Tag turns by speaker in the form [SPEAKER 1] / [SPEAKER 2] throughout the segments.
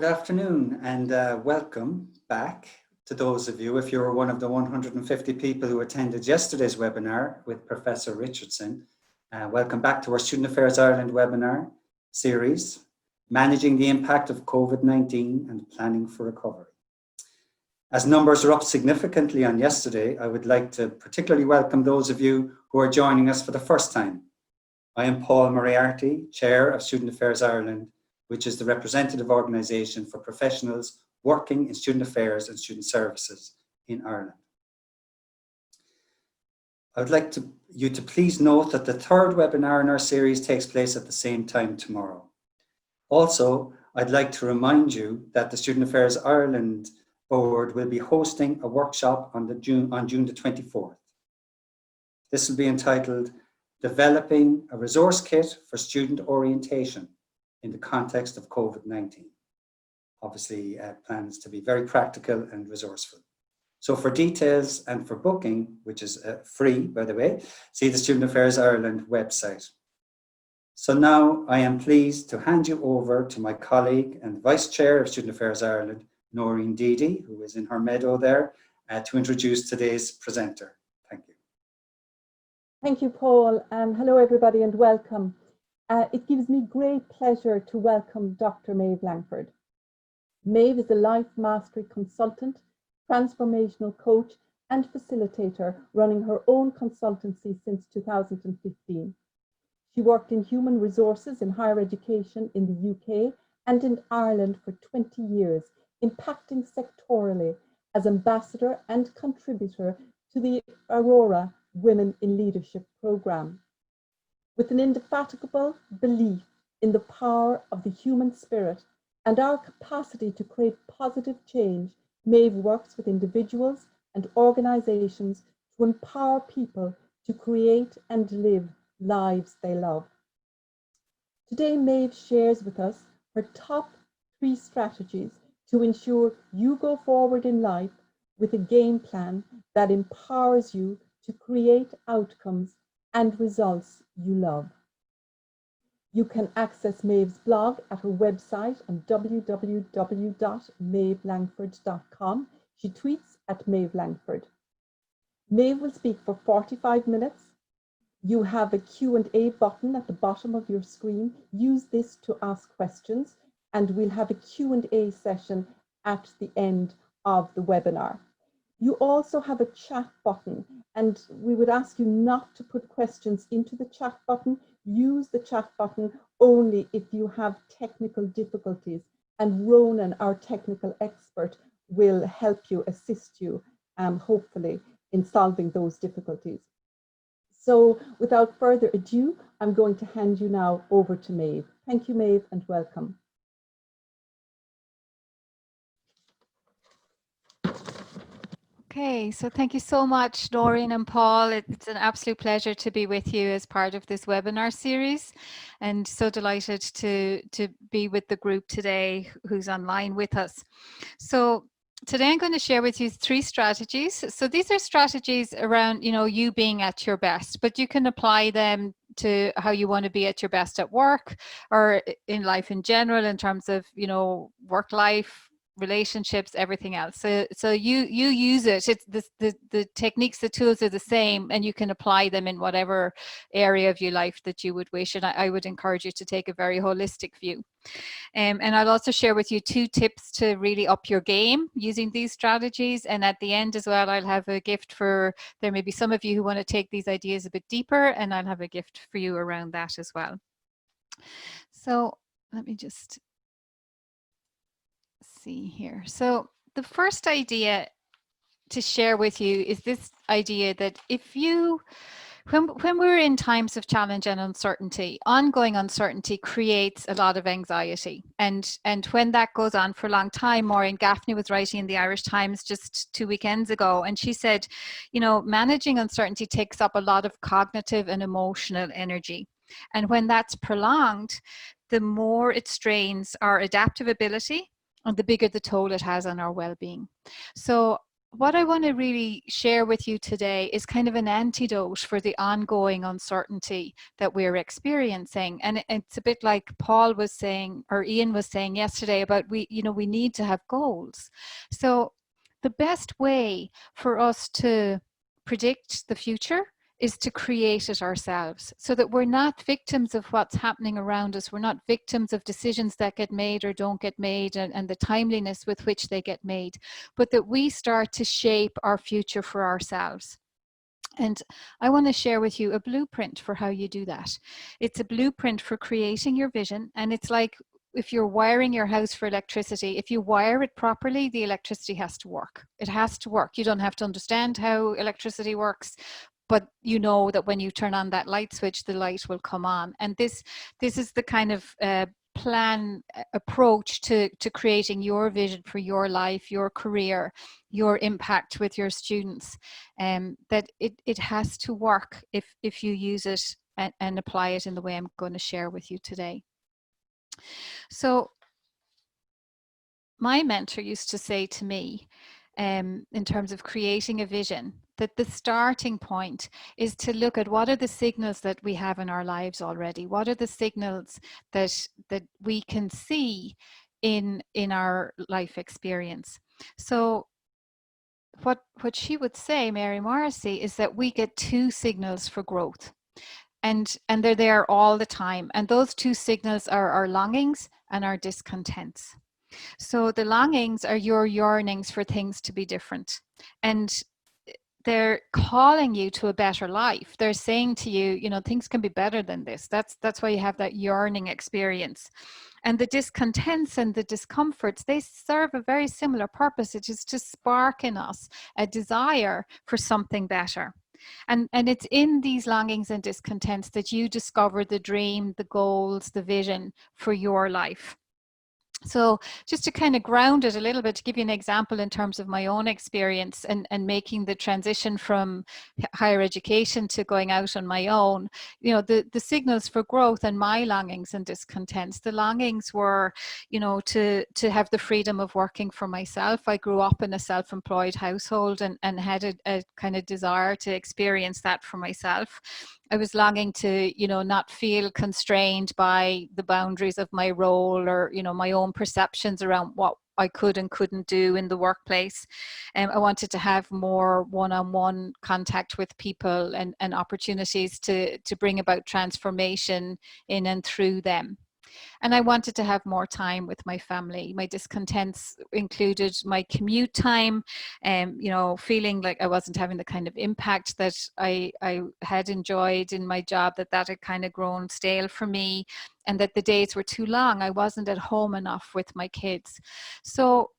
[SPEAKER 1] Good afternoon and welcome back to those of you, if you were one of the 150 people who attended yesterday's webinar with Professor Richardson. Welcome back to our Student Affairs Ireland webinar series, Managing the Impact of COVID-19 and Planning for Recovery. As numbers are up significantly on yesterday, I would like to particularly welcome those of you who are joining us for the first time. I am Paul Moriarty, Chair of Student Affairs Ireland, which is the representative organisation for professionals working in student affairs and student services in Ireland. I would like you to please note that the third webinar in our series takes place at the same time tomorrow. Also, I'd like to remind you that the Student Affairs Ireland Board will be hosting a workshop on June the 24th. This will be entitled Developing a Resource Kit for Student Orientation in the context of COVID-19. Obviously, plans to be very practical and resourceful. So for details and for booking, which is free, by the way, see the Student Affairs Ireland website. So now I am pleased to hand you over to my colleague and Vice Chair of Student Affairs Ireland, Noreen Deedy, who is in her meadow there, to introduce today's presenter. Thank you.
[SPEAKER 2] Thank you, Paul. Hello, everybody, and welcome. It gives me great pleasure to welcome Dr. Maeve Lankford. Maeve is a life mastery consultant, transformational coach, and facilitator running her own consultancy since 2015. She worked in human resources in higher education in the UK and in Ireland for 20 years, impacting sectorally as ambassador and contributor to the Aurora Women in Leadership programme. With an indefatigable belief in the power of the human spirit and our capacity to create positive change, Maeve works with individuals and organisations to empower people to create and live lives they love. Today, Maeve shares with us her top 3 strategies to ensure you go forward in life with a game plan that empowers you to create outcomes and results you love. You can access Maeve's blog at her website on www.maevelangford.com. She tweets at Maeve Lankford. Maeve will speak for 45 minutes. You have a Q&A button at the bottom of your screen. Use this to ask questions, and we'll have a Q&A session at the end of the webinar. You also have a chat button, and we would ask you not to put questions into the chat button. Use the chat button only if you have technical difficulties, and Ronan, our technical expert, will help you, assist you, hopefully, in solving those difficulties. So without further ado, I'm going to hand you now over to Maeve. Thank you, Maeve, and welcome.
[SPEAKER 3] Okay, so thank you so much, Noreen and Paul. It's an absolute pleasure to be with you as part of this webinar series, and so delighted to be with the group today who's online with us. So today I'm going to share with you 3 strategies. So these are strategies around, you being at your best, but you can apply them to how you want to be at your best at work or in life in general, in terms of, work life, relationships, everything else. So you use it. It's the techniques, the tools are the same, and you can apply them in whatever area of your life that you would wish. And I would encourage you to take a very holistic view. And I'll also share with you 2 tips to really up your game using these strategies. And at the end as well, I'll have a gift for, there may be some of you who want to take these ideas a bit deeper, and I'll have a gift for you around that as well. So let me just see here. So the first idea to share with you is this idea that if you, when we're in times of challenge and uncertainty, ongoing uncertainty creates a lot of anxiety. And when that goes on for a long time, Maureen Gaffney was writing in the Irish Times just 2 weekends ago, and she said, managing uncertainty takes up a lot of cognitive and emotional energy. And when that's prolonged, the more it strains our adaptive ability, and the bigger the toll it has on our well-being. So what I want to really share with you today is kind of an antidote for the ongoing uncertainty that we're experiencing. And it's a bit like Paul was saying, or Ian was saying yesterday, about we need to have goals. So the best way for us to predict the future is to create it ourselves, so that we're not victims of what's happening around us. We're not victims of decisions that get made or don't get made, and the timeliness with which they get made, but that we start to shape our future for ourselves. And I want to share with you a blueprint for how you do that. It's a blueprint for creating your vision, and it's like if you're wiring your house for electricity, if you wire it properly, the electricity has to work. It has to work. You don't have to understand how electricity works, but you know that when you turn on that light switch, the light will come on. And this is the kind of approach to creating your vision for your life, your career, your impact with your students, that it has to work if you use it and apply it in the way I'm going to share with you today. So my mentor used to say to me, in terms of creating a vision, that the starting point is to look at what are the signals that we have in our lives already. What are the signals that we can see in our life experience? So what she would say, Mary Morrissey, is that we get two signals for growth. And they're there all the time. And those two signals are our longings and our discontents. So the longings are your yearnings for things to be different. And they're calling you to a better life. They're saying to you, things can be better than this. That's why you have that yearning experience. And the discontents and the discomforts, they serve a very similar purpose. It is to spark in us a desire for something better. And it's in these longings and discontents that you discover the dream, the goals, the vision for your life. So just to kind of ground it a little bit, to give you an example in terms of my own experience and making the transition from higher education to going out on my own, the signals for growth and my longings and discontents. The longings were, to have the freedom of working for myself. I grew up in a self-employed household and had a kind of desire to experience that for myself. I was longing to, not feel constrained by the boundaries of my role or, my own perceptions around what I could and couldn't do in the workplace. I wanted to have more one-on-one contact with people and opportunities to bring about transformation in and through them. And I wanted to have more time with my family. My discontents included my commute time, feeling like I wasn't having the kind of impact that I had enjoyed in my job, that had kind of grown stale for me, and that the days were too long. I wasn't at home enough with my kids. So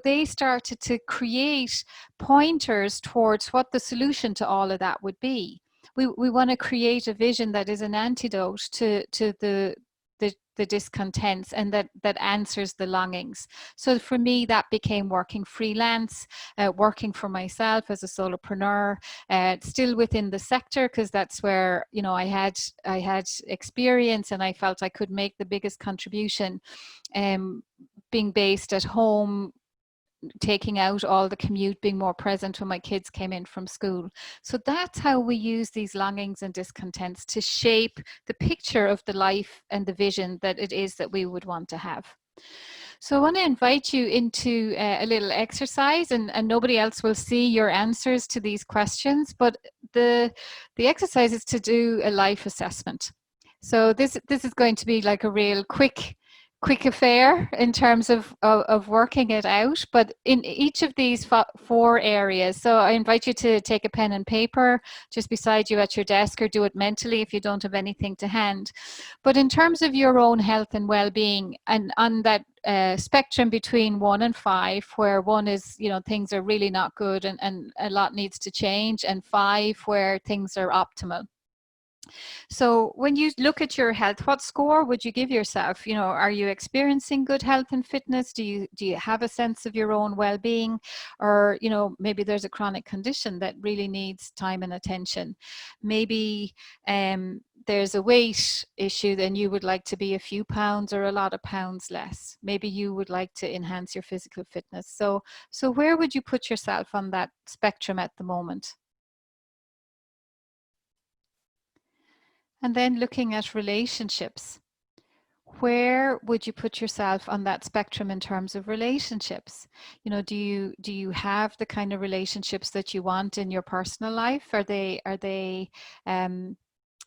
[SPEAKER 3] they started to create pointers towards what the solution to all of that would be. We want to create a vision that is an antidote to the discontents and that answers the longings. So for me, that became working freelance, working for myself as a solopreneur, still within the sector, because that's where I had experience and I felt I could make the biggest contribution, being based at home, taking out all the commute, being more present when my kids came in from school. So that's how we use these longings and discontents to shape the picture of the life and the vision that it is that we would want to have. So I want to invite you into a little exercise, and nobody else will see your answers to these questions, but the exercise is to do a life assessment. So this is going to be like a real quick affair in terms of working it out, but in each of these four areas. So I invite you to take a pen and paper just beside you at your desk, or do it mentally if you don't have anything to hand. But in terms of your own health and well-being, and on that spectrum between 1 and 5, where 1 is, things are really not good and a lot needs to change, and 5 where things are optimal. So when you look at your health, what score would you give yourself? Are you experiencing good health and fitness? Do you have a sense of your own well-being? Or, maybe there's a chronic condition that really needs time and attention. Maybe there's a weight issue, then you would like to be a few pounds or a lot of pounds less. Maybe you would like to enhance your physical fitness. So where would you put yourself on that spectrum at the moment? And then looking at relationships, where would you put yourself on that spectrum in terms of relationships? Do you have the kind of relationships that you want in your personal life? Are they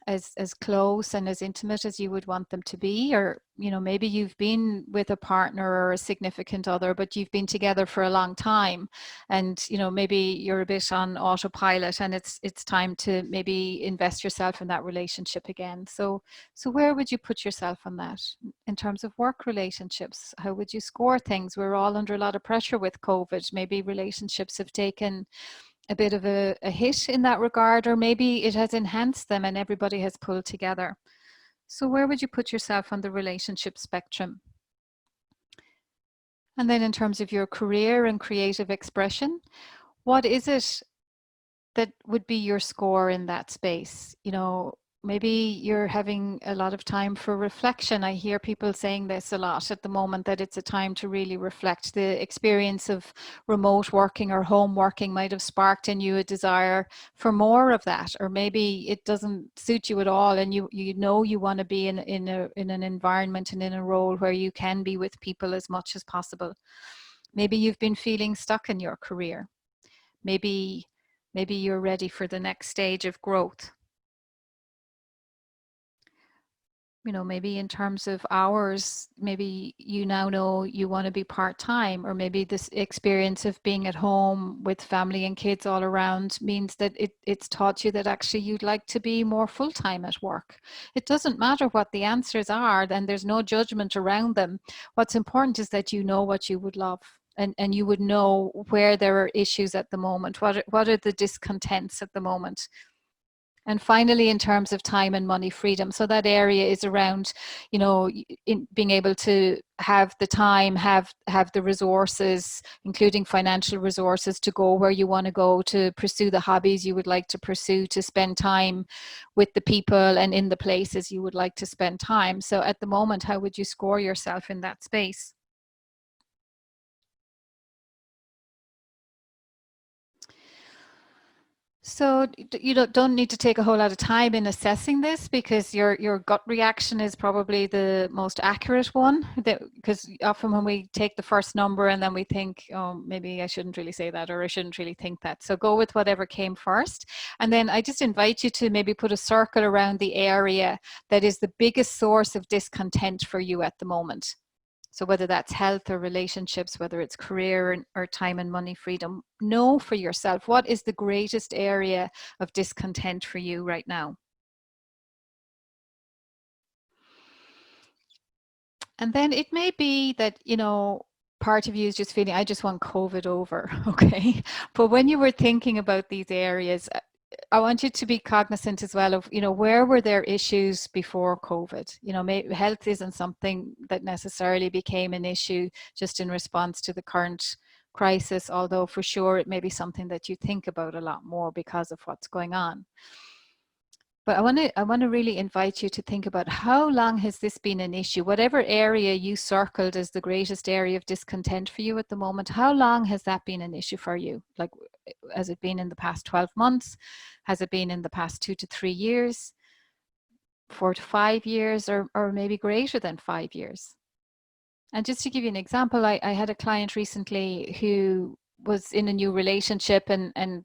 [SPEAKER 3] as close and as intimate as you would want them to be? Or maybe you've been with a partner or a significant other, but you've been together for a long time, and maybe you're a bit on autopilot, and it's time to maybe invest yourself in that relationship again. So where would you put yourself on that? In terms of work relationships, how would you score things? We're all under a lot of pressure with COVID. Maybe relationships have taken a bit of a hit in that regard, or maybe it has enhanced them and everybody has pulled together. So where would you put yourself on the relationship spectrum? And then in terms of your career and creative expression, what is it that would be your score in that space? Maybe you're having a lot of time for reflection. I hear people saying this a lot at the moment, that it's a time to really reflect. The experience of remote working or home working might have sparked in you a desire for more of that, or maybe it doesn't suit you at all, and you want to be in an environment and in a role where you can be with people as much as possible. Maybe you've been feeling stuck in your career. Maybe you're ready for the next stage of growth. Maybe in terms of hours, maybe you now know you want to be part-time, or maybe this experience of being at home with family and kids all around means that it's taught you that actually you'd like to be more full-time at work. It doesn't matter what the answers are, and there's no judgment around them. What's important is that you know what you would love, and you would know where there are issues at the moment. What are the discontents at the moment? And finally, in terms of time and money freedom, so that area is around, in being able to have the time, have the resources, including financial resources, to go where you want to go, to pursue the hobbies you would like to pursue, to spend time with the people and in the places you would like to spend time. So at the moment, how would you score yourself in that space? So you don't need to take a whole lot of time in assessing this, because your gut reaction is probably the most accurate one. Because often when we take the first number and then we think, oh, maybe I shouldn't really say that, or I shouldn't really think that. So go with whatever came first. And then I just invite you to maybe put a circle around the area that is the biggest source of discontent for you at the moment. So whether that's health or relationships, whether it's career or time and money freedom, know for yourself, what is the greatest area of discontent for you right now? And then it may be that, part of you is just feeling, I just want COVID over, okay? But when you were thinking about these areas, I want you to be cognizant as well of, where were there issues before COVID? Maybe health isn't something that necessarily became an issue just in response to the current crisis, although for sure it may be something that you think about a lot more because of what's going on. But I want to really invite you to think about, how long has this been an issue? Whatever area you circled as the greatest area of discontent for you at the moment, how long has that been an issue for you? Like, has it been in the past 12 months? Has it been in the past 2 to 3 years, 4 to 5 years, or maybe greater than 5 years? And just to give you an example, I had a client recently who was in a new relationship and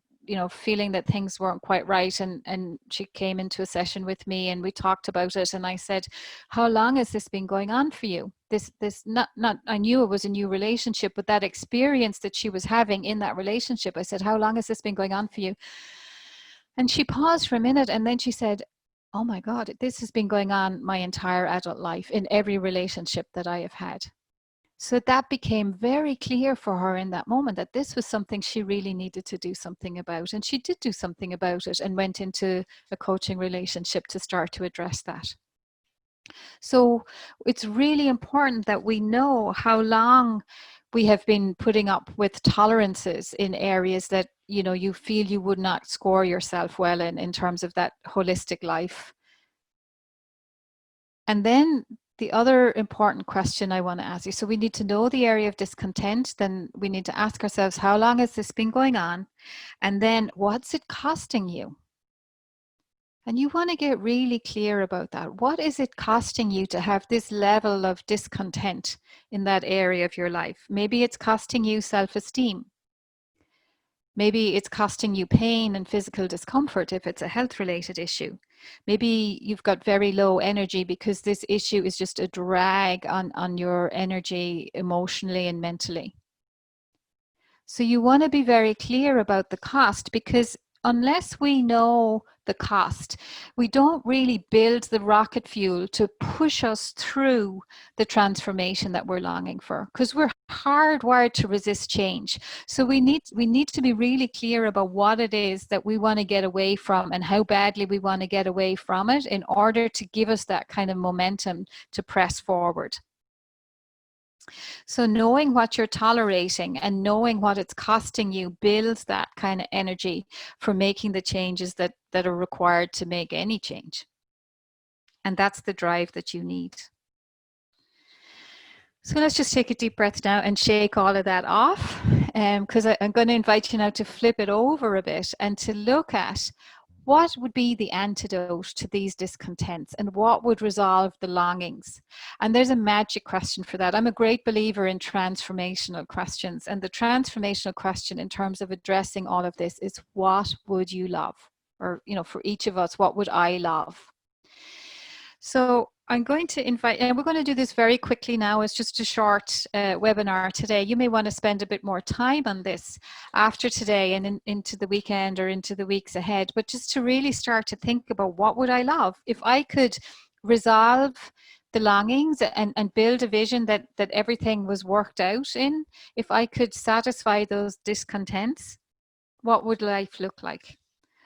[SPEAKER 3] feeling that things weren't quite right, and she came into a session with me and we talked about it, and I said, how long has this been going on for you? This not I knew it was a new relationship, but that experience that she was having in that relationship, I said, how long has this been going on for you? And she paused for a minute, and then she said, oh my God, this has been going on my entire adult life, in every relationship that I have had. So that became very clear for her in that moment, that this was something she really needed to do something about. And she did do something about it and went into a coaching relationship to start to address that. So it's really important that we know how long we have been putting up with tolerances in areas that, you know, you feel you would not score yourself well in terms of that holistic life. And then the other important question I want to ask you, so we need to know the area of discontent, then we need to ask ourselves, how long has this been going on? And then what's it costing you? And you want to get really clear about that. What is it costing you to have this level of discontent in that area of your life? Maybe it's costing you self-esteem. Maybe it's costing you pain and physical discomfort if it's a health-related issue. Maybe you've got very low energy because this issue is just a drag on your energy emotionally and mentally. So you want to be very clear about the cost, because unless we know the cost, we don't really build the rocket fuel to push us through the transformation that we're longing for, because we're hardwired to resist change. So we need to be really clear about what it is that we want to get away from and how badly we want to get away from it in order to give us that kind of momentum to press forward. So knowing what you're tolerating and knowing what it's costing you builds that kind of energy for making the changes that are required to make any change. And that's the drive that you need. So let's just take a deep breath now and shake all of that off, because I'm going to invite you now to flip it over a bit and to look at what would be the antidote to these discontents and what would resolve the longings. And there's a magic question for that. I'm a great believer in transformational questions. And the transformational question in terms of addressing all of this is, what would you love? Or, you know, for each of us, what would I love? So I'm going to invite, and we're going to do this very quickly now. It's just a short webinar today. You may want to spend a bit more time on this after today and into the weekend or into the weeks ahead, but just to really start to think about, what would I love if I could resolve the longings and build a vision that everything was worked out in. If I could satisfy those discontents, what would life look like?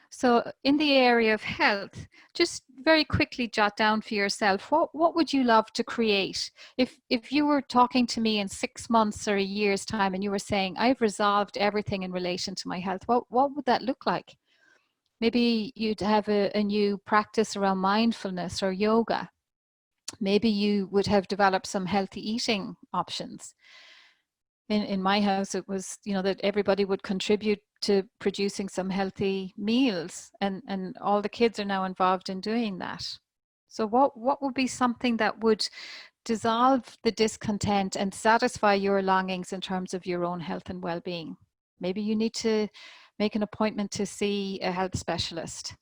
[SPEAKER 3] So in the area of health, just very quickly jot down for yourself, what would you love to create? If you were talking to me in 6 months or a year's time and you were saying, I've resolved everything in relation to my health, what would that look like? Maybe you'd have a new practice around mindfulness or yoga. Maybe you would have developed some healthy eating options. In my house, it was, you know, that everybody would contribute to producing some healthy meals, and all the kids are now involved in doing that. So what would be something that would dissolve the discontent and satisfy your longings in terms of your own health and well-being? Maybe you need to make an appointment to see a health specialist.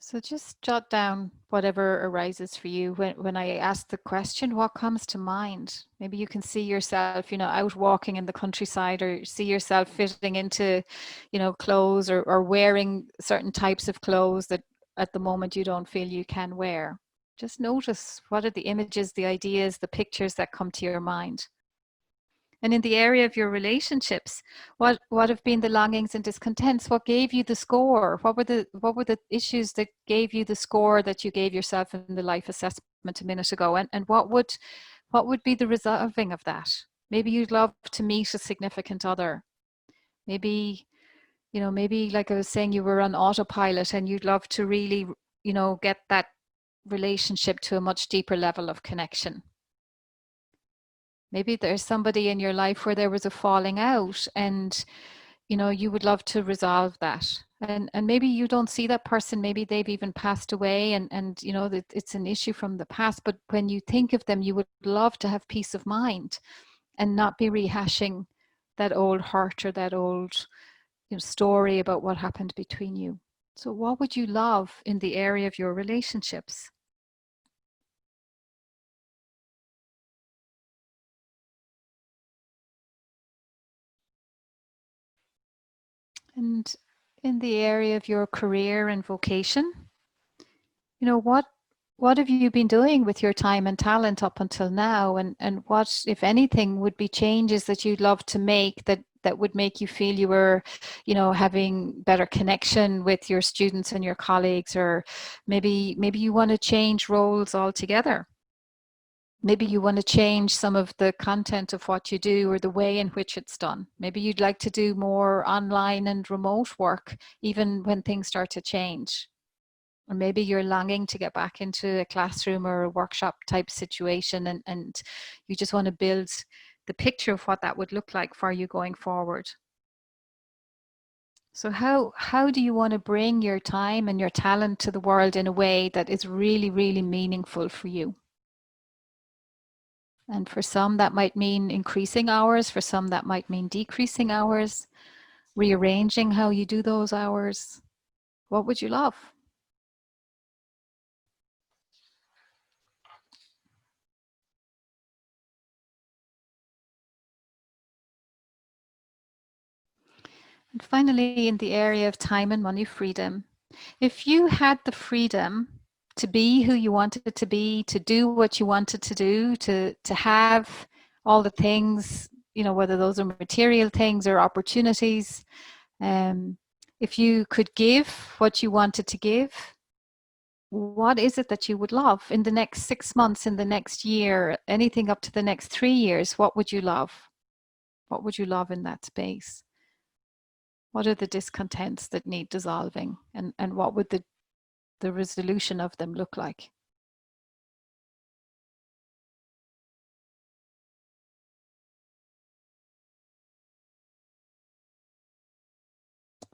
[SPEAKER 3] So just jot down whatever arises for you. When I ask the question, what comes to mind? Maybe you can see yourself, you know, out walking in the countryside, or see yourself fitting into, you know, clothes, or wearing certain types of clothes that at the moment you don't feel you can wear. Just notice, what are the images, the ideas, the pictures that come to your mind. And in the area of your relationships, what have been the longings and discontents? What gave you the score? What were the issues that gave you the score that you gave yourself in the life assessment a minute ago? And what would be the resolving of that? Maybe you'd love to meet a significant other. Maybe, you know, maybe like I was saying, you were on autopilot and you'd love to really, you know, get that relationship to a much deeper level of connection. Maybe there's somebody in your life where there was a falling out, and, you know, you would love to resolve that. And maybe you don't see that person, maybe they've even passed away, and you know, that it's an issue from the past, but when you think of them, you would love to have peace of mind and not be rehashing that old hurt or that old, you know, story about what happened between you. So what would you love in the area of your relationships? And in the area of your career and vocation, you know, what have you been doing with your time and talent up until now? And what, if anything, would be changes that you'd love to make that would make you feel you were, you know, having better connection with your students and your colleagues, or maybe you want to change roles altogether. Maybe you want to change some of the content of what you do or the way in which it's done. Maybe you'd like to do more online and remote work, even when things start to change. Or maybe you're longing to get back into a classroom or a workshop type situation, and you just want to build the picture of what that would look like for you going forward. So how do you want to bring your time and your talent to the world in a way that is really, really meaningful for you? And for some, that might mean increasing hours. For some, that might mean decreasing hours, rearranging how you do those hours. What would you love? And finally, in the area of time and money freedom, if you had the freedom to be who you wanted to be, to do what you wanted to do, to have all the things, you know, whether those are material things or opportunities, if you could give what you wanted to give, what is it that you would love in the next 6 months, in the next year, anything up to the next 3 years? What would you love? What would you love in that space? What are the discontents that need dissolving, and what would the resolution of them look like?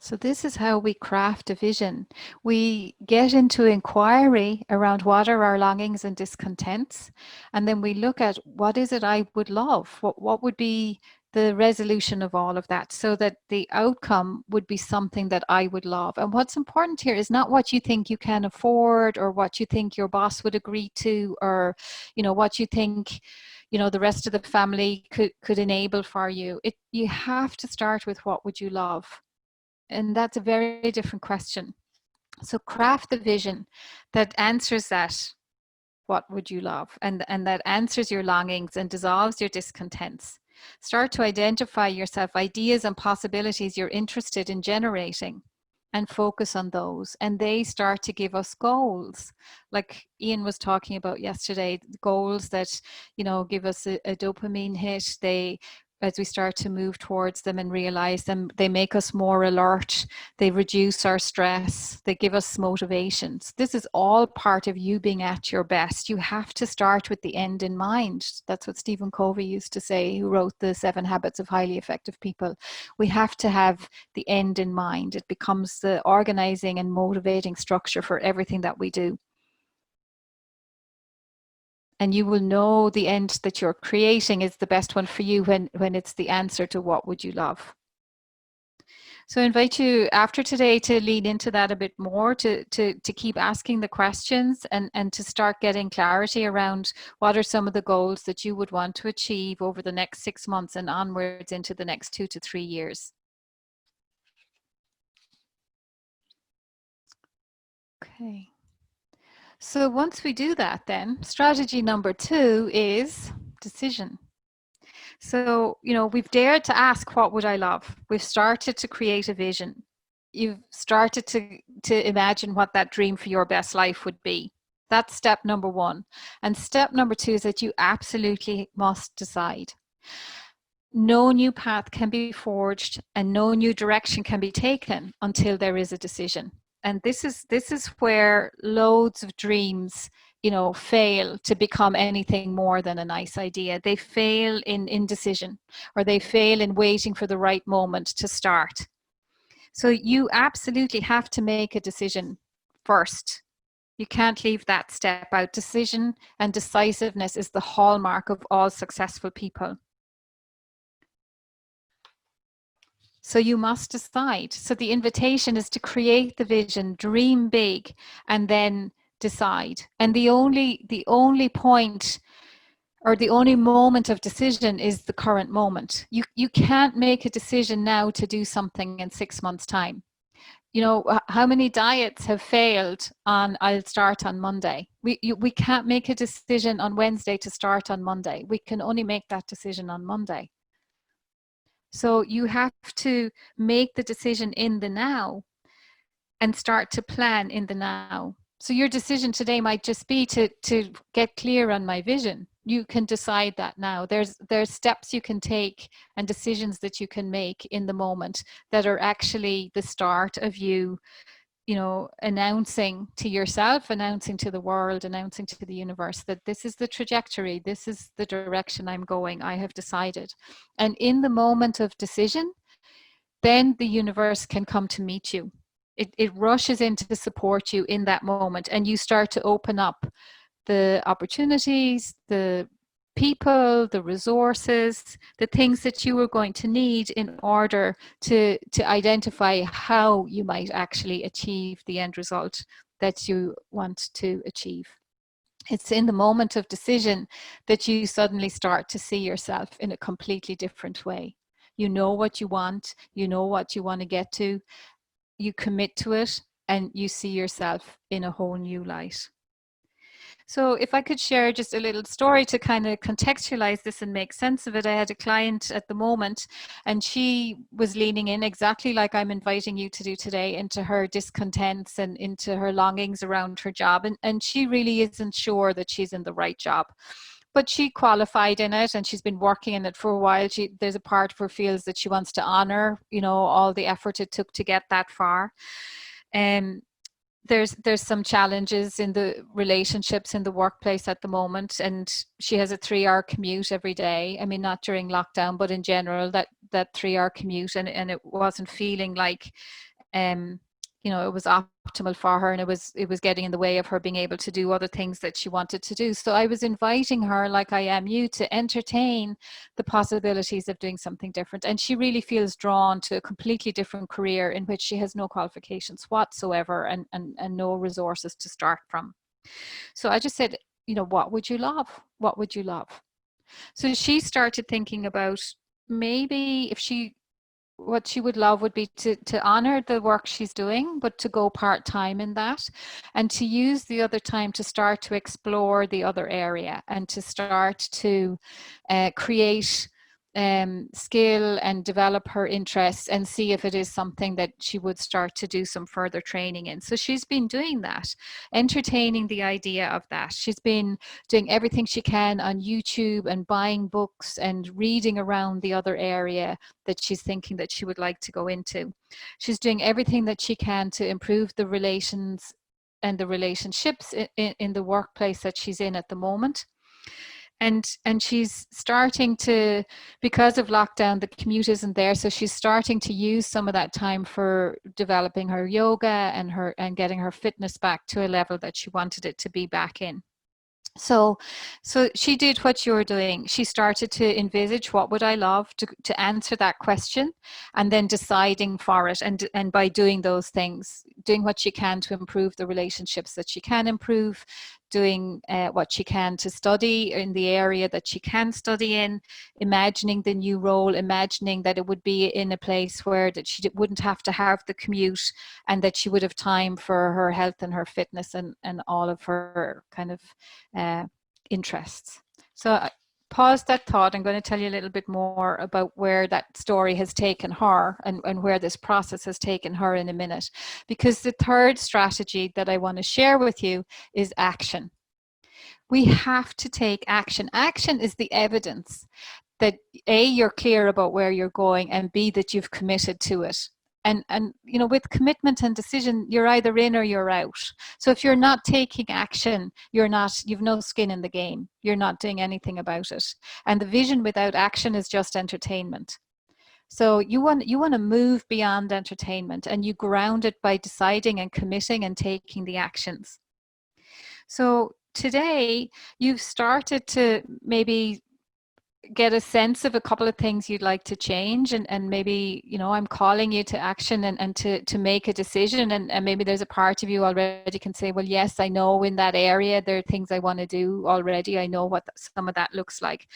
[SPEAKER 3] So this is how we craft a vision. We get into inquiry around what are our longings and discontents, and then we look at what is it I would love? What would be the resolution of all of that, so that the outcome would be something that I would love. And what's important here is not what you think you can afford, or what you think your boss would agree to, or, you know, what you think, you know, the rest of the family could enable for you. You have to start with what would you love. And that's a very different question. So craft the vision that answers that, what would you love? And that answers your longings and dissolves your discontents. Start to identify yourself ideas and possibilities you're interested in generating, and focus on those. And they start to give us goals. Like Ian was talking about yesterday, goals that, you know, give us a dopamine hit. They, as we start to move towards them and realize them, they make us more alert. They reduce our stress. They give us motivations. This is all part of you being at your best. You have to start with the end in mind. That's what Stephen Covey used to say, who wrote the 7 Habits of Highly Effective People. We have to have the end in mind. It becomes the organizing and motivating structure for everything that we do. And you will know the end that you're creating is the best one for you when it's the answer to what would you love. So I invite you after today to lean into that a bit more, to keep asking the questions, and to start getting clarity around what are some of the goals that you would want to achieve over the next 6 months and onwards into the next 2 to 3 years. Okay. So once we do that, then strategy number 2 is decision. So, you know, we've dared to ask, what would I love? We've started to create a vision. You've started to imagine what that dream for your best life would be. That's step number 1. And step number 2 is that you absolutely must decide. No new path can be forged and no new direction can be taken until there is a decision. And this is where loads of dreams, you know, fail to become anything more than a nice idea. They fail in indecision, or they fail in waiting for the right moment to start. So you absolutely have to make a decision first. You can't leave that step out. Decision and decisiveness is the hallmark of all successful people. So you must decide. So the invitation is to create the vision, dream big, and then decide. And the only point, or the only moment of decision, is the current moment. You can't make a decision now to do something in 6 months' time. You know, how many diets have failed on I'll start on Monday? We can't make a decision on Wednesday to start on Monday. We can only make that decision on Monday. So you have to make the decision in the now and start to plan in the now. So your decision today might just be to get clear on my vision. You can decide that now. There's steps you can take and decisions that you can make in the moment that are actually the start of you, you know, announcing to yourself, announcing to the world, announcing to the universe that this is the trajectory, this is the direction I'm going, I have decided. And in the moment of decision, then the universe can come to meet you. It rushes in to support you in that moment, and you start to open up the opportunities, the people, the resources, the things that you are going to need in order to identify how you might actually achieve the end result that you want to achieve. It's in the moment of decision that you suddenly start to see yourself in a completely different way. You know what you want to get to, you commit to it, and you see yourself in a whole new light. So if I could share just a little story to kind of contextualize this and make sense of it. I had a client at the moment, and she was leaning in exactly like I'm inviting you to do today, into her discontents and into her longings around her job. And she really isn't sure that she's in the right job. But she qualified in it and she's been working in it for a while. There's a part of her feels that she wants to honor, you know, all the effort it took to get that far. There's some challenges in the relationships in the workplace at the moment, and she has a 3-hour commute every day. I mean, not during lockdown, but in general, that 3-hour commute, and it wasn't feeling like you know, it was optimal for her, and it was getting in the way of her being able to do other things that she wanted to do. So I was inviting her, like I am you, to entertain the possibilities of doing something different. And she really feels drawn to a completely different career in which she has no qualifications whatsoever and no resources to start from. So I just said, you know, what would you love? What would you love? So she started thinking about maybe what she would love would be to honor the work she's doing, but to go part-time in that, and to use the other time to start to explore the other area and to start to create skill and develop her interests and see if it is something that she would start to do some further training in. So she's been doing that, entertaining the idea of that. She's been doing everything she can on YouTube and buying books and reading around the other area that she's thinking that she would like to go into. She's doing everything that she can to improve the relations and the relationships in the workplace that she's in at the moment. And she's starting to, because of lockdown, the commute isn't there, so she's starting to use some of that time for developing her yoga and getting her fitness back to a level that she wanted it to be back in. So she did what you're doing. She started to envisage, what would I love to answer that question, and then deciding for it. And by doing those things, doing what she can to improve the relationships that she can improve, doing what she can to study in the area that she can study in, imagining the new role, imagining that it would be in a place where that she wouldn't have to have the commute, and that she would have time for her health and her fitness and all of her kind of interests. So I pause that thought. I'm going to tell you a little bit more about where that story has taken her and where this process has taken her in a minute. Because the third strategy that I want to share with you is action. We have to take action. Action is the evidence that A, you're clear about where you're going, and B, that you've committed to it. And you know, with commitment and decision, you're either in or you're out. So if you're not taking action, you've no skin in the game. You're not doing anything about it. And the vision without action is just entertainment. So you want to move beyond entertainment, and you ground it by deciding and committing and taking the actions. So today you've started to maybe get a sense of a couple of things you'd like to change, and maybe, you know, I'm calling you to action and to make a decision, and maybe there's a part of you already can say, well, yes, I know in that area there are things I want to do already. I know what some of that looks like.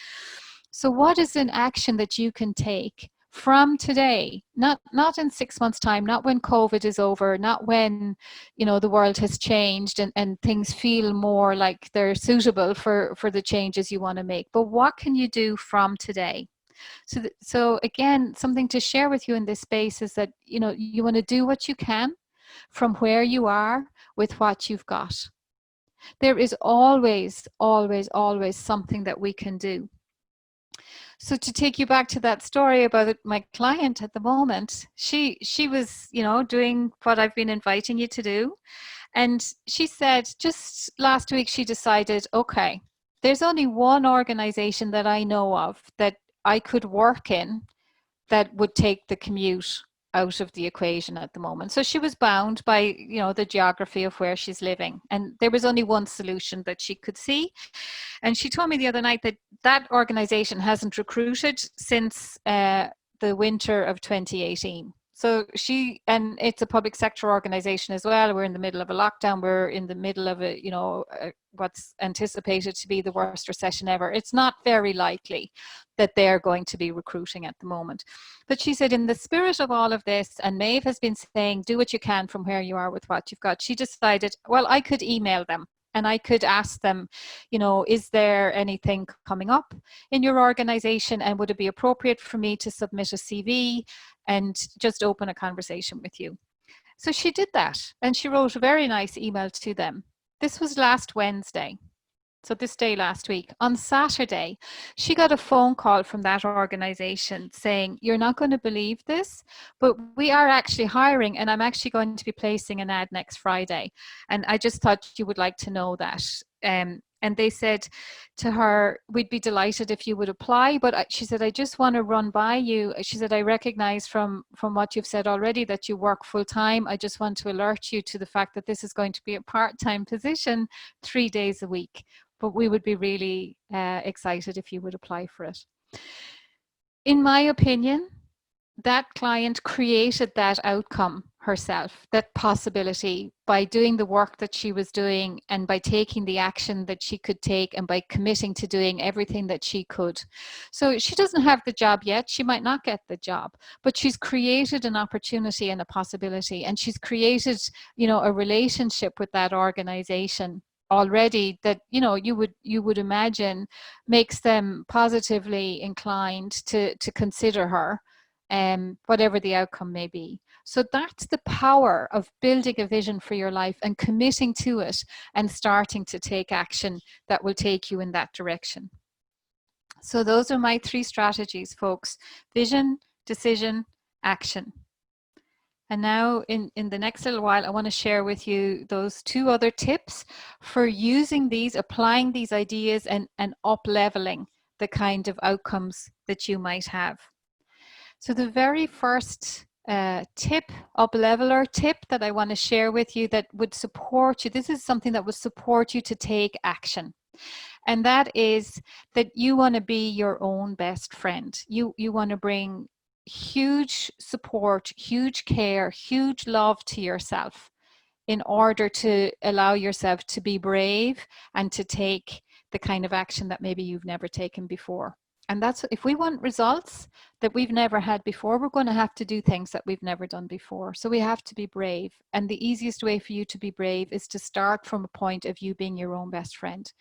[SPEAKER 3] So what is an action that you can take from today, not in 6 months' time, not when COVID is over, not when, you know, the world has changed and things feel more like they're suitable for the changes you want to make, but what can you do from today? So again, something to share with you in this space is that, you know, you want to do what you can from where you are with what you've got. There is always, always, always something that we can do. So to take you back to that story about my client at the moment, she was, you know, doing what I've been inviting you to do. And she said just last week, she decided, okay, there's only one organization that I know of that I could work in that would take the commute out of the equation at the moment. So she was bound by, you know, the geography of where she's living. And there was only one solution that she could see. And she told me the other night that that organization hasn't recruited since the winter of 2018. So and it's a public sector organization as well. We're in the middle of a lockdown. We're in the middle of a, you know, what's anticipated to be the worst recession ever. It's not very likely that they're going to be recruiting at the moment. But she said, in the spirit of all of this, and Maeve has been saying, do what you can from where you are with what you've got. She decided, well, I could email them. And I could ask them, you know, is there anything coming up in your organization, and would it be appropriate for me to submit a CV and just open a conversation with you? So she did that, and she wrote a very nice email to them. This was last Wednesday. So this day last week. On Saturday, she got a phone call from that organization saying, you're not going to believe this, but we are actually hiring, and I'm actually going to be placing an ad next Friday. And I just thought you would like to know that. And they said to her, we'd be delighted if you would apply, but she said, I just want to run by you. She said, I recognize from what you've said already that you work full time. I just want to alert you to the fact that this is going to be a part-time position, 3 days a week. But we would be really excited if you would apply for it. In my opinion, that client created that outcome herself, that possibility, by doing the work that she was doing and by taking the action that she could take and by committing to doing everything that she could. So she doesn't have the job yet. She might not get the job, but she's created an opportunity and a possibility, and she's created, you know, a relationship with that organization already that, you know, you would imagine makes them positively inclined to consider her, whatever the outcome may be. So that's the power of building a vision for your life and committing to it and starting to take action that will take you in that direction. So those are my 3 strategies, folks: vision, decision, action. And now in the next little while, I want to share with you those 2 other tips for using these, applying these ideas and up-leveling the kind of outcomes that you might have. So the very first tip, Upleveler tip, that I want to share with you that would support you, this is something that would support you to take action. And that is that you want to be your own best friend. You want to bring huge support, huge care, huge love to yourself in order to allow yourself to be brave and to take the kind of action that maybe you've never taken before. And that's, if we want results that we've never had before, we're going to have to do things that we've never done before. So we have to be brave. And the easiest way for you to be brave is to start from a point of you being your own best friend.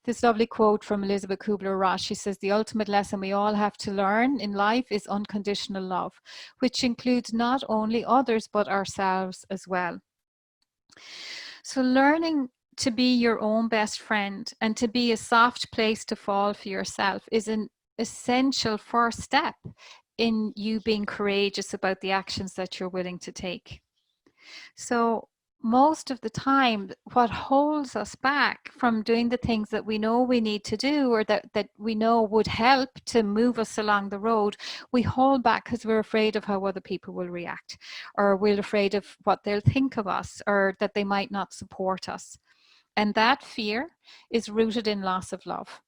[SPEAKER 3] This lovely quote from Elizabeth Kubler-Ross, she says, the ultimate lesson we all have to learn in life is unconditional love, which includes not only others, but ourselves as well. So learning to be your own best friend and to be a soft place to fall for yourself is an essential first step in you being courageous about the actions that you're willing to take. So most of the time, what holds us back from doing the things that we know we need to do, or that we know would help to move us along the road, we hold back because we're afraid of how other people will react, or we're afraid of what they'll think of us, or that they might not support us. And that fear is rooted in loss of love.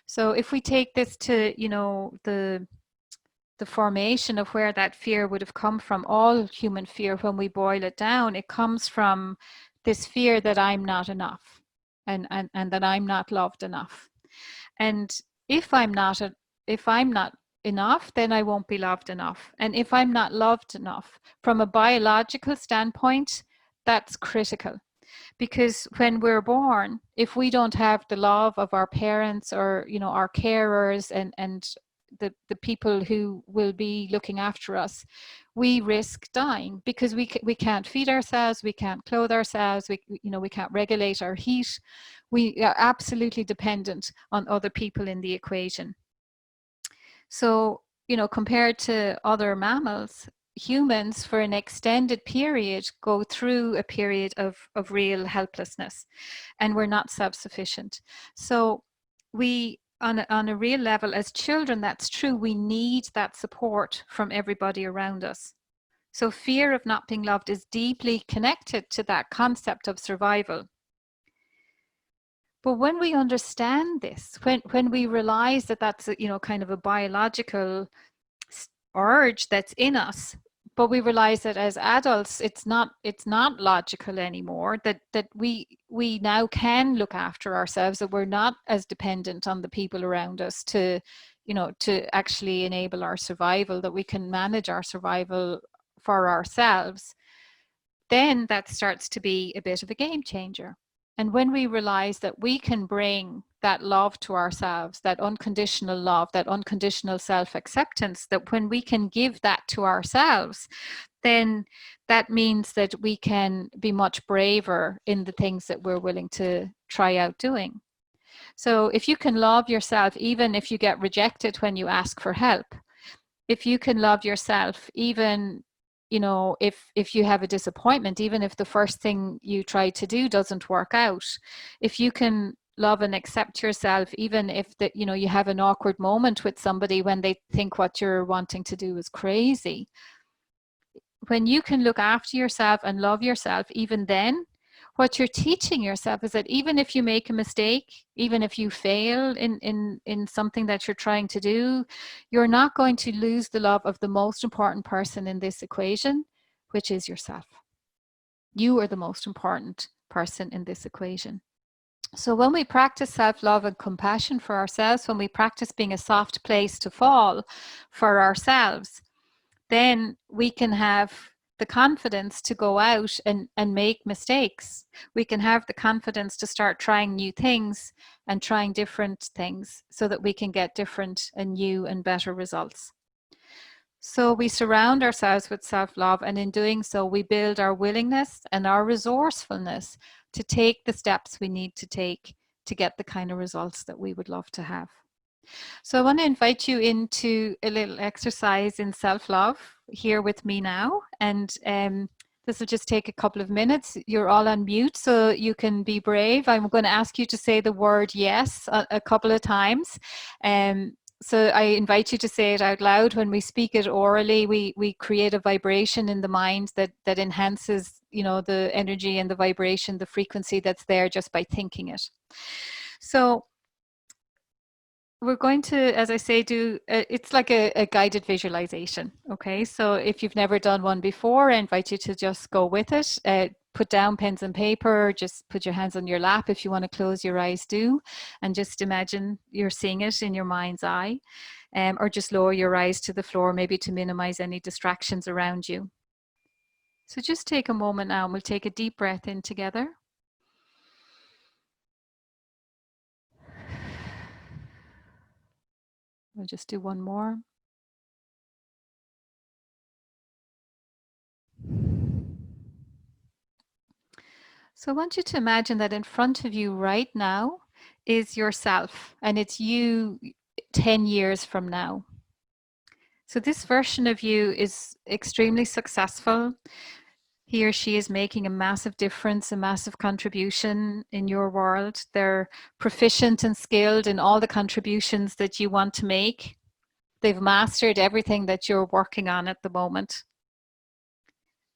[SPEAKER 3] So if we take this to, you know, the formation of where that fear would have come from, all human fear, when we boil it down, it comes from this fear that I'm not enough, and that I'm not loved enough. And if I'm not enough, then I won't be loved enough. And if I'm not loved enough, from a biological standpoint, that's critical. Because when we're born, if we don't have the love of our parents or, you know, our carers and the people who will be looking after us, we risk dying because we can't feed ourselves, we can't clothe ourselves, we can't regulate our heat. We are absolutely dependent on other people in the equation. So, you know, compared to other mammals, humans for an extended period go through a period of real helplessness, and we're not self-sufficient. So we, on a real level, as children, that's true, we need that support from everybody around us. So fear of not being loved is deeply connected to that concept of survival. But when we understand this, when we realize that that's a, you know, kind of a biological urge that's in us, but we realize that as adults it's not logical anymore, that we now can look after ourselves, that we're not as dependent on the people around us to, you know, to actually enable our survival, that we can manage our survival for ourselves, then that starts to be a bit of a game changer. And when we realize that we can bring that love to ourselves, that unconditional love, that unconditional self-acceptance, that when we can give that to ourselves, then that means that we can be much braver in the things that we're willing to try out doing. So if you can love yourself, even if you get rejected when you ask for help, if you can love yourself, even, you know, if you have a disappointment, even if the first thing you try to do doesn't work out, if you can love and accept yourself, even if that, you know, you have an awkward moment with somebody when they think what you're wanting to do is crazy, when you can look after yourself and love yourself, even then, what you're teaching yourself is that even if you make a mistake, even if you fail in something that you're trying to do, you're not going to lose the love of the most important person in this equation, which is yourself. You are the most important person in this equation. So when we practice self-love and compassion for ourselves, when we practice being a soft place to fall for ourselves, then we can have the confidence to go out and make mistakes. We can have the confidence to start trying new things and trying different things so that we can get different and new and better results. So we surround ourselves with self-love, and in doing so, we build our willingness and our resourcefulness to take the steps we need to take to get the kind of results that we would love to have. So I want to invite you into a little exercise in self-love here with me now. And this will just take a couple of minutes. You're all on mute, so you can be brave. I'm going to ask you to say the word yes a couple of times. So I invite you to say it out loud. When we speak it orally, we create a vibration in the mind that enhances, you know, the energy and the vibration, the frequency that's there just by thinking it. So we're going to, as I say, do, it's like a guided visualization, okay? So if you've never done one before, I invite you to just go with it. Put down pens and paper, just put your hands on your lap. If you want to close your eyes, do. And just imagine you're seeing it in your mind's eye. Or just lower your eyes to the floor, maybe to minimize any distractions around you. So just take a moment now and we'll take a deep breath in together. We'll just do one more. So I want you to imagine that in front of you right now is yourself, and it's you 10 years from now. So this version of you is extremely successful. He or she is making a massive difference, a massive contribution in your world. They're proficient and skilled in all the contributions that you want to make. They've mastered everything that you're working on at the moment.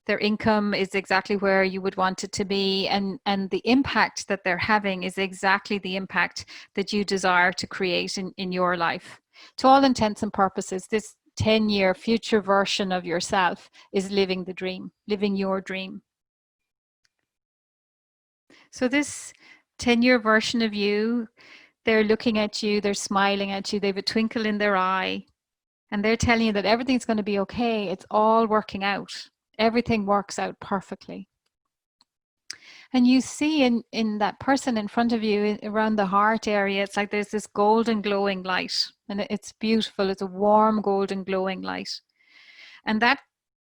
[SPEAKER 3] Their income is exactly where you would want it to be, and the impact that they're having is exactly the impact that you desire to create in your life. To all intents and purposes, this 10-year future version of yourself is living the dream, living your dream. So this 10-year version of you, they're looking at you, they're smiling at you, they have a twinkle in their eye. And they're telling you that everything's going to be okay. It's all working out. Everything works out perfectly. And you see in that person in front of you around the heart area, it's like there's this golden glowing light. And it's beautiful. It's a warm golden glowing light. And that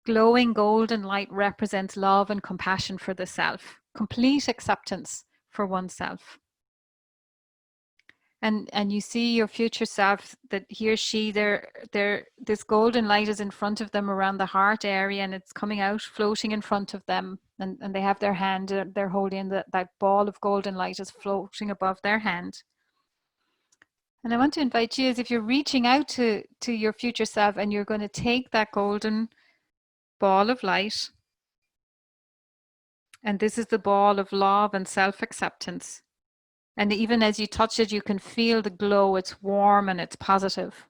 [SPEAKER 3] glowing golden light represents love and compassion for the self, complete acceptance for oneself. And you see your future self, that he or she, this golden light is in front of them around the heart area, and it's coming out, floating in front of them, and they have their hand, they're holding that ball of golden light is floating above their hand. And I want to invite you, as if you're reaching out to your future self, and you're going to take that golden ball of light, and this is the ball of love and self-acceptance. And even as you touch it, you can feel the glow. It's warm and it's positive.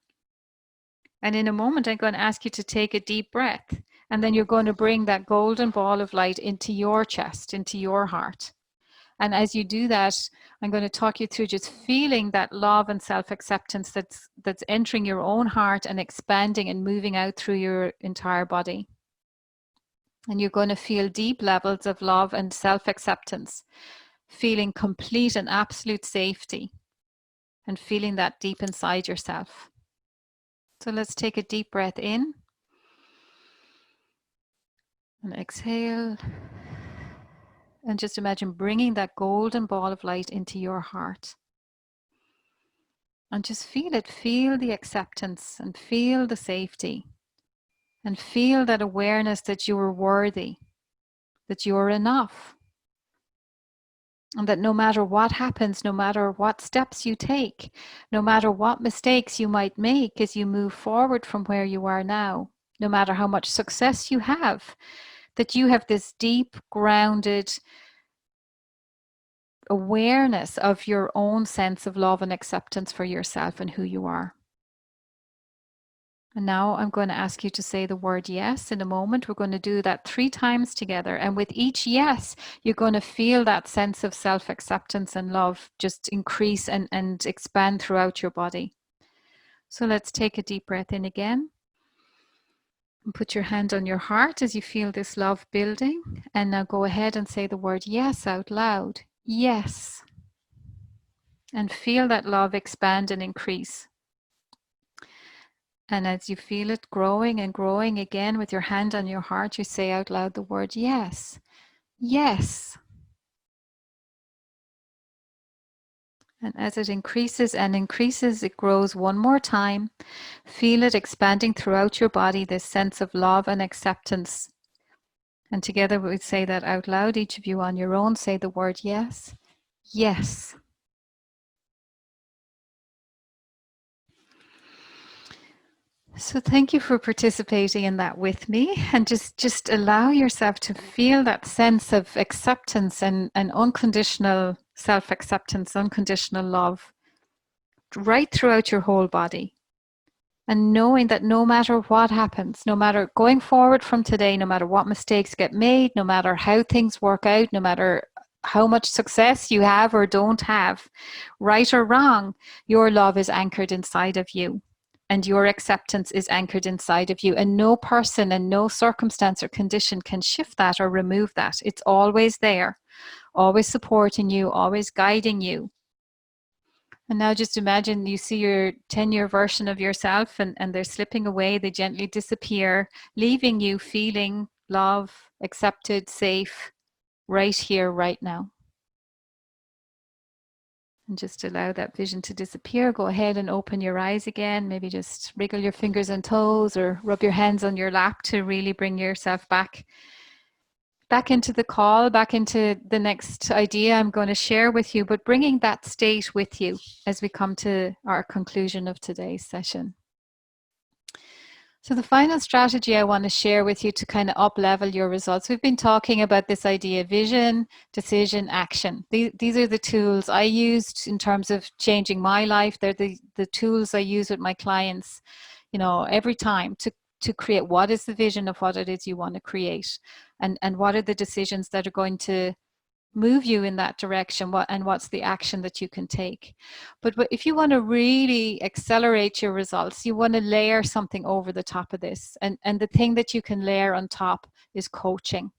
[SPEAKER 3] And in a moment, I'm going to ask you to take a deep breath. And then you're going to bring that golden ball of light into your chest, into your heart. And as you do that, I'm going to talk you through just feeling that love and self-acceptance that's entering your own heart and expanding and moving out through your entire body. And you're going to feel deep levels of love and self-acceptance, feeling complete and absolute safety, and feeling that deep inside yourself. So let's take a deep breath in and exhale, and just imagine bringing that golden ball of light into your heart. And just feel it, feel the acceptance and feel the safety, and feel that awareness that you are worthy, that you are enough. And that no matter what happens, no matter what steps you take, no matter what mistakes you might make as you move forward from where you are now, no matter how much success you have, that you have this deep, grounded awareness of your own sense of love and acceptance for yourself and who you are. And now I'm going to ask you to say the word yes in a moment. We're going to do that 3 times together. And with each yes, you're going to feel that sense of self-acceptance and love just increase and expand throughout your body. So let's take a deep breath in again. And put your hand on your heart as you feel this love building. And now go ahead and say the word yes out loud. Yes. And feel that love expand and increase. And as you feel it growing and growing again with your hand on your heart, you say out loud the word yes. Yes. And as it increases and increases, it grows one more time. Feel it expanding throughout your body, this sense of love and acceptance. And together we say that out loud. Each of you on your own say the word yes. Yes. So thank you for participating in that with me, and just allow yourself to feel that sense of acceptance and unconditional self-acceptance, unconditional love right throughout your whole body. And knowing that no matter what happens, no matter going forward from today, no matter what mistakes get made, no matter how things work out, no matter how much success you have or don't have, right or wrong, your love is anchored inside of you. And your acceptance is anchored inside of you. And no person and no circumstance or condition can shift that or remove that. It's always there, always supporting you, always guiding you. And now just imagine you see your 10-year version of yourself, and they're slipping away. They gently disappear, leaving you feeling love, accepted, safe, right here, right now. And just allow that vision to disappear. Go ahead and open your eyes again. Maybe just wriggle your fingers and toes or rub your hands on your lap to really bring yourself back into the call, back into the next idea I'm going to share with you, but bringing that state with you as we come to our conclusion of today's session. So the final strategy I want to share with you to kind of up-level your results, we've been talking about this idea: vision, decision, action. These are the tools I used in terms of changing my life. They're the tools I use with my clients, every time to create what is the vision of what it is you want to create, and what are the decisions that are going to move you in that direction, and what's the action that you can take. But if you want to really accelerate your results, you want to layer something over the top of this. And the thing that you can layer on top is coaching.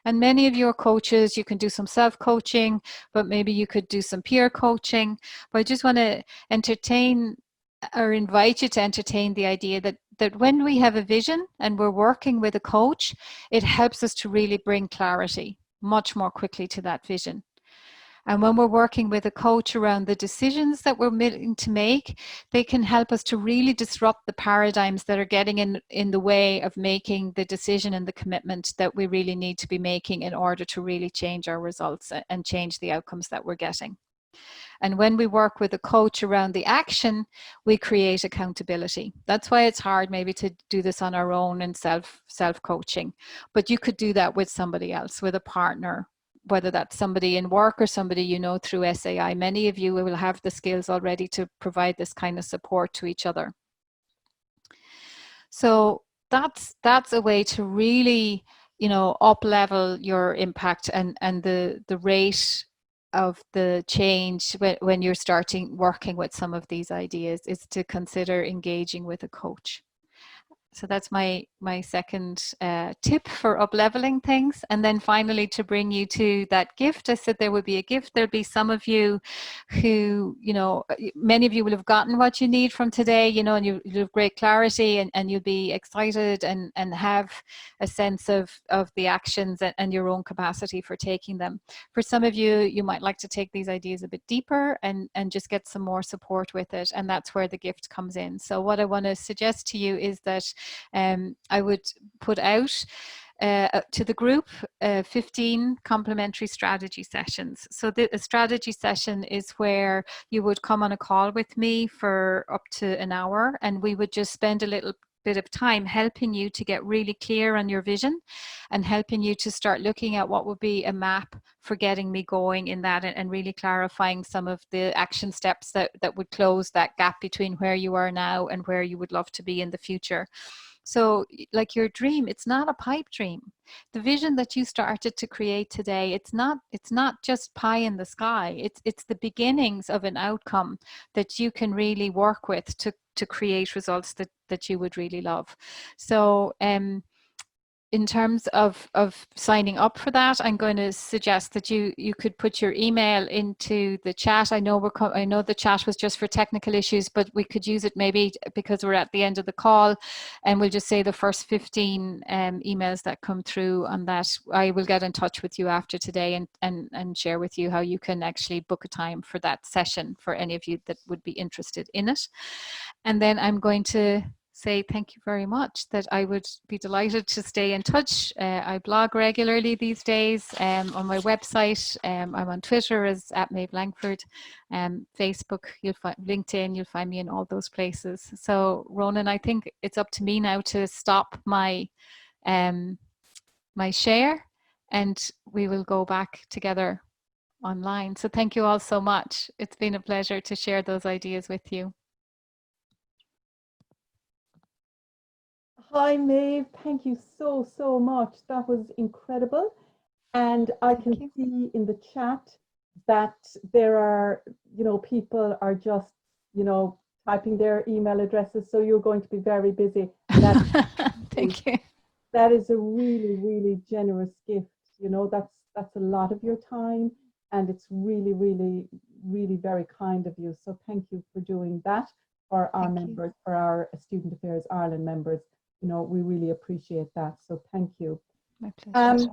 [SPEAKER 3] And many of your coaches, you can do some self-coaching, but maybe you could do some peer coaching. But I just want to entertain or invite you to entertain the idea that when we have a vision and we're working with a coach, it helps us to really bring clarity much more quickly to that vision. And when we're working with a coach around the decisions that we're willing to make, they can help us to really disrupt the paradigms that are getting in the way of making the decision and the commitment that we really need to be making in order to really change our results and change the outcomes that we're getting. And when we work with a coach around the action, we create accountability. That's why it's hard maybe to do this on our own and self-coaching. But you could do that with somebody else, with a partner, whether that's somebody in work or somebody you know through SAI. Many of you will have the skills already to provide this kind of support to each other. So that's a way to really, up level your impact and the rate of the change when you're starting working with some of these ideas is to consider engaging with a coach. So that's my second tip for up-leveling things. And then finally, to bring you to that gift, I said there would be a gift. There'll be some of you who, many of you will have gotten what you need from today, and you'll have great clarity and you'll be excited and have a sense of the actions and your own capacity for taking them. For some of you, you might like to take these ideas a bit deeper and just get some more support with it. And that's where the gift comes in. So what I want to suggest to you is that I would put out to the group 15 complementary strategy sessions. So a strategy session is where you would come on a call with me for up to an hour, and we would just spend a little bit of time helping you to get really clear on your vision and helping you to start looking at what would be a map for getting me going in that and really clarifying some of the action steps that would close that gap between where you are now and where you would love to be in the future. So like your dream, it's not a pipe dream. The vision that you started to create today, it's not just pie in the sky. It's the beginnings of an outcome that you can really work with to create results that you would really love. So in terms of signing up for that, I'm going to suggest that you could put your email into the chat. I know the chat was just for technical issues, but we could use it maybe because we're at the end of the call, and we'll just say the first 15 emails that come through on that. I will get in touch with you after today and share with you how you can actually book a time for that session for any of you that would be interested in it. And then I'm going to say thank you very much, that I would be delighted to stay in touch. I blog regularly these days on my website. I'm on Twitter as @Maeve Lankford, Facebook, you'll find LinkedIn, you'll find me in all those places. So Ronan, I think it's up to me now to stop my my share, and we will go back together online. So thank you all so much. It's been a pleasure to share those ideas with you.
[SPEAKER 2] Hi, Maeve. Thank you so much. That was incredible. And I can see in the chat that there are, people are just, typing their email addresses. So you're going to be very busy.
[SPEAKER 3] Thank you.
[SPEAKER 2] That is a really, really generous gift. That's a lot of your time, and it's really, really, really very kind of you. So thank you for doing that for our members, for our Student Affairs Ireland members. We really appreciate that. So thank you.
[SPEAKER 3] My pleasure.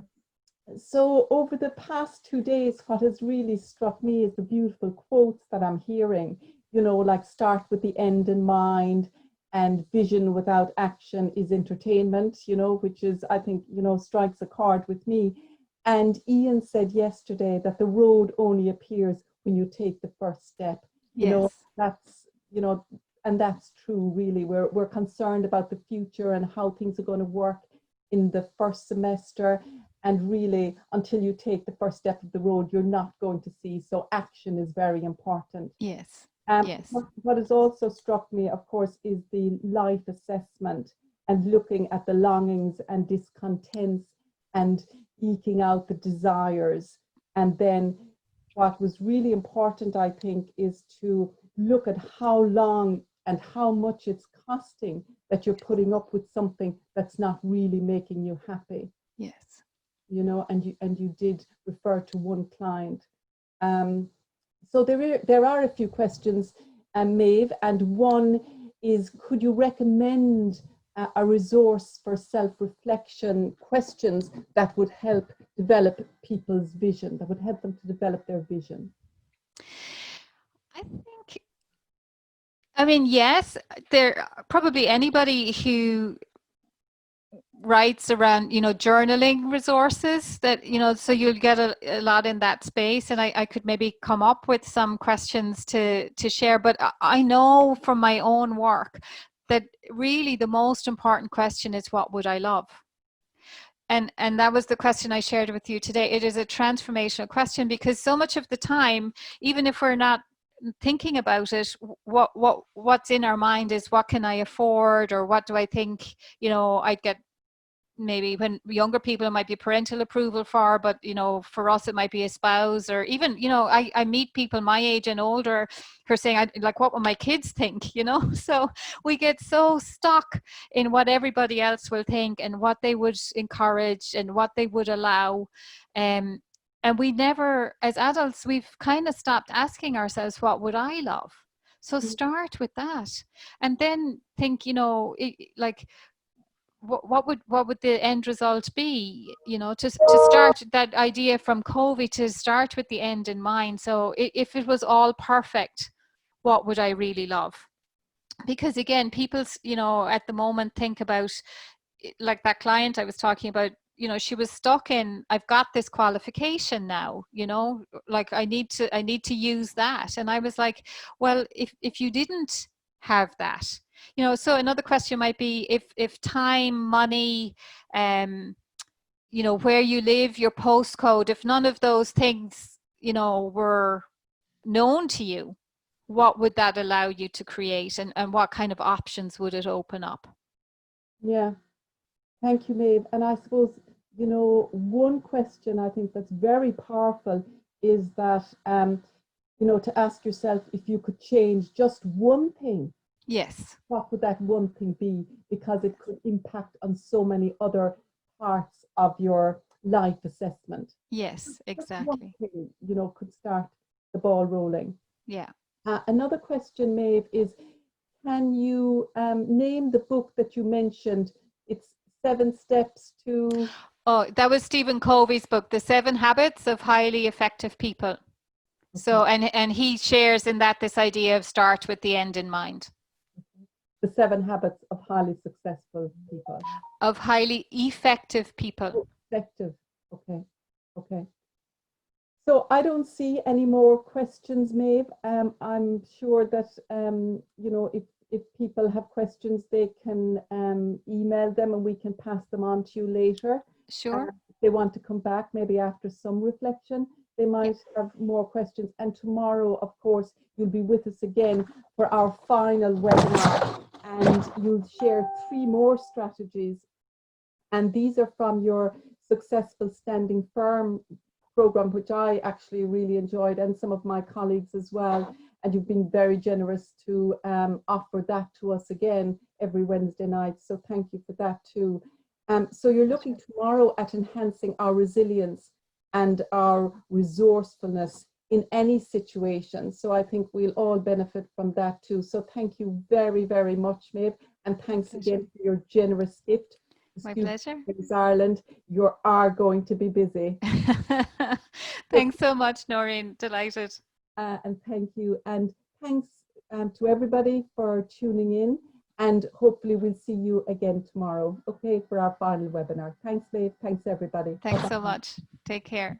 [SPEAKER 2] So over the past 2 days, what has really struck me is the beautiful quotes that I'm hearing, like start with the end in mind, and vision without action is entertainment, which is, I think, strikes a chord with me. And Ian said yesterday that the road only appears when you take the first step. And that's true, really. We're concerned about the future and how things are going to work in the first semester. And really, until you take the first step of the road, you're not going to see. So action is very important.
[SPEAKER 3] Yes. Yes.
[SPEAKER 2] What has also struck me, of course, is the life assessment and looking at the longings and discontents and eking out the desires And then what was really important, I think, is to look at how long and how much it's costing that you're putting up with something that's not really making you happy.
[SPEAKER 3] Yes.
[SPEAKER 2] You know, and you did refer to one client. So there are a few questions, Maeve, and one is, could you recommend a resource for self-reflection questions that would help develop people's vision, that would help them to develop their vision?
[SPEAKER 3] I mean, yes, there probably anybody who writes around, journaling resources that, so you'll get a lot in that space. And I could maybe come up with some questions to share, but I know from my own work that really the most important question is, what would I love? And that was the question I shared with you today. It is a transformational question, because so much of the time, even if we're not thinking about it, what's in our mind is, what can I afford, or what do I think, I'd get. Maybe when younger people, it might be parental approval for, but for us it might be a spouse, or even I meet people my age and older who are saying, like, what will my kids think? So we get so stuck in what everybody else will think, and what they would encourage, and what they would allow, and we never, as adults, we've kind of stopped asking ourselves, what would I love? So start with that, and then think, like, what would the end result be, to start that idea from COVID, to start with the end in mind. So if it was all perfect, what would I really love? Because again, people, at the moment think about, like that client I was talking about, she was stuck in, I've got this qualification now, like I need to use that. And I was like, well, if you didn't have that, so another question might be, if time, money, where you live, your postcode, if none of those things, were known to you, what would that allow you to create, and what kind of options would it open up?
[SPEAKER 2] Yeah, thank you, Maeve. And I suppose, one question I think that's very powerful is that, to ask yourself, if you could change just one thing,
[SPEAKER 3] Yes.
[SPEAKER 2] what would that one thing be? Because it could impact on so many other parts of your life assessment.
[SPEAKER 3] Yes, exactly.
[SPEAKER 2] Just one thing, could start the ball rolling.
[SPEAKER 3] Yeah.
[SPEAKER 2] Another question, Maeve, is, can you name the book that you mentioned? It's 7 Steps to...
[SPEAKER 3] Oh, that was Stephen Covey's book, The 7 Habits of Highly Effective People. Okay. So, and he shares in that this idea of start with the end in mind.
[SPEAKER 2] The 7 Habits of Highly Successful People.
[SPEAKER 3] Of highly effective people.
[SPEAKER 2] Oh, effective. Okay. Okay. So I don't see any more questions, Maeve. I'm sure that, if people have questions, they can email them and we can pass them on to you later.
[SPEAKER 3] Sure.
[SPEAKER 2] If they want to come back, maybe after some reflection, they might have more questions. And tomorrow, of course, you'll be with us again for our final webinar, and you'll share 3 more strategies. And these are from your Successful Standing Firm program, which I actually really enjoyed, and some of my colleagues as well. And you've been very generous to offer that to us again every Wednesday night. So thank you for that too. So you're looking tomorrow at enhancing our resilience and our resourcefulness in any situation. So I think we'll all benefit from that too. So thank you very, very much, Maeve. And thanks again for your generous gift.
[SPEAKER 3] My pleasure.
[SPEAKER 2] Ireland, you are going to be busy.
[SPEAKER 3] Thanks so much, Noreen. Delighted.
[SPEAKER 2] And thank you. And thanks to everybody for tuning in. And hopefully we'll see you again tomorrow, okay, for our final webinar. Thanks, Maeve. Thanks, everybody.
[SPEAKER 3] Thanks so much. Take care.